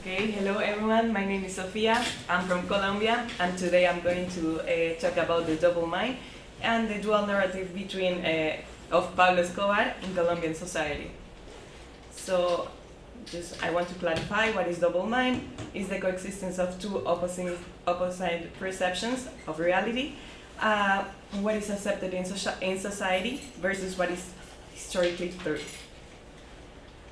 Okay, hello everyone, my name is Sofia, I'm from Colombia, and today I'm going to talk about the double mind and the dual narrative between of Pablo Escobar in Colombian society. So, I want to clarify what is double mind. Is the coexistence of two opposite perceptions of reality, what is accepted in society versus what is historically true.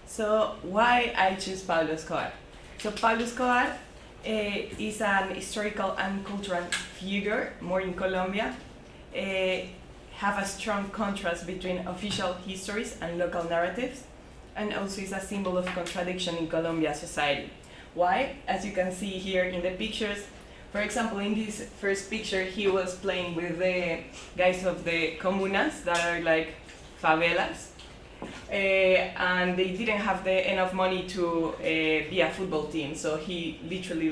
So why I choose Pablo Escobar? So Pablo Escobar is an historical and cultural figure, more in Colombia, have a strong contrast between official histories and local narratives, and also is a symbol of contradiction in Colombia society. Why? As you can see here in the pictures, for example, in this first picture, he was playing with the guys of the comunas that are like favelas. And they didn't have enough money to be a football team, so he literally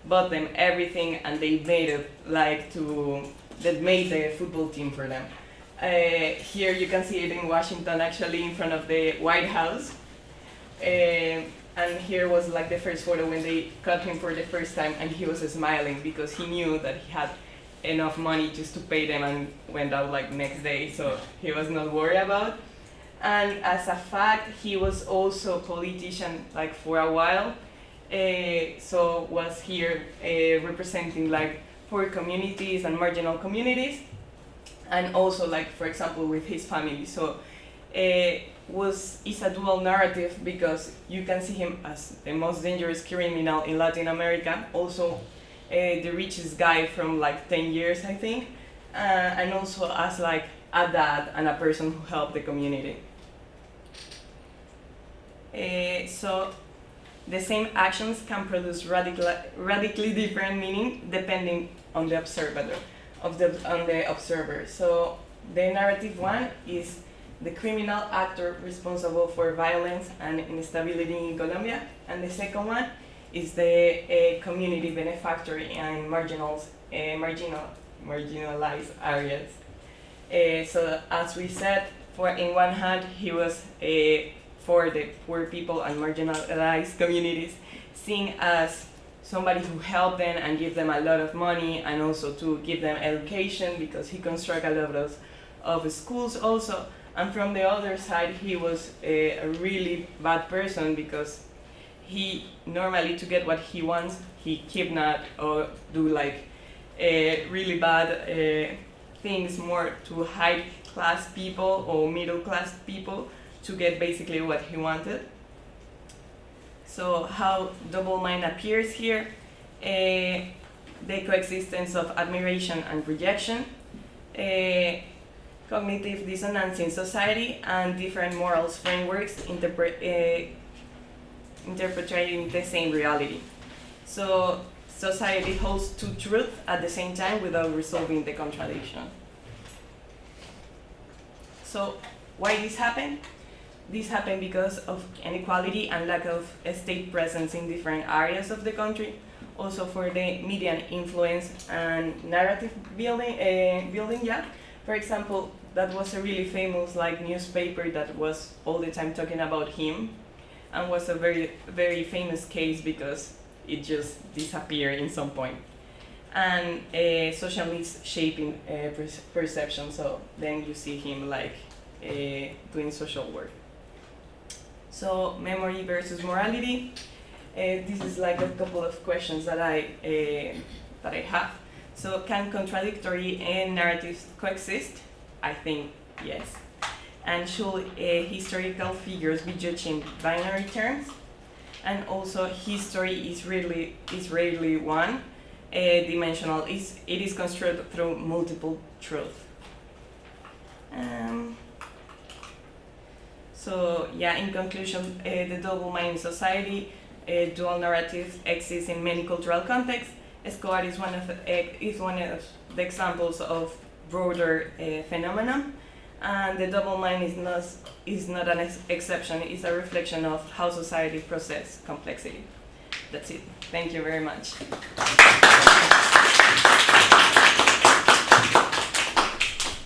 bought them everything, and they made it that made the football team for them. Here you can see it in Washington, actually in front of the White House. And here was the first photo when they caught him for the first time, and he was smiling because he knew that he had enough money just to pay them, and went out next day, so he was not worried about. And as a fact, he was also a politician for a while, so was here representing poor communities and marginal communities, and also for example with his family. So is a dual narrative because you can see him as the most dangerous criminal in Latin America, also the richest guy from 10 years I think, and also as a dad and a person who helped the community. So the same actions can produce radically different meaning depending on the observer. So the narrative one is the criminal actor responsible for violence and instability in Colombia, and the second one is the community benefactor in marginalized areas. So as we said, in one hand he was for the poor people and marginalized communities, seen as somebody who helped them and give them a lot of money, and also to give them education because he constructed a lot of schools also. And from the other side, he was a really bad person because he normally, to get what he wants, he kidnap or do really bad things more to high class people or middle class people to get basically what he wanted. So how double mind appears here, the coexistence of admiration and rejection, cognitive dissonance in society, and different morals frameworks interpreting the same reality. So society holds two truths at the same time without resolving the contradiction. So why this happened? This happened because of inequality and lack of state presence in different areas of the country. Also for the media influence and narrative building. Yeah. For example, that was a really famous newspaper that was all the time talking about him, and was a very, very famous case because it just disappeared in some point. And social needs shaping perception. So then you see him doing social work. So memory versus morality. This is a couple of questions that I have. So can contradictory narratives coexist? I think yes. And should historical figures be judged in binary terms? And also history is rarely one dimensional. It is constructed through multiple truths. So yeah, in conclusion, the double mind in society, dual narratives exist in many cultural contexts. Escobar is one of the examples of broader phenomenon, and the double mind is not an exception. It's a reflection of how society processes complexity. That's it. Thank you very much.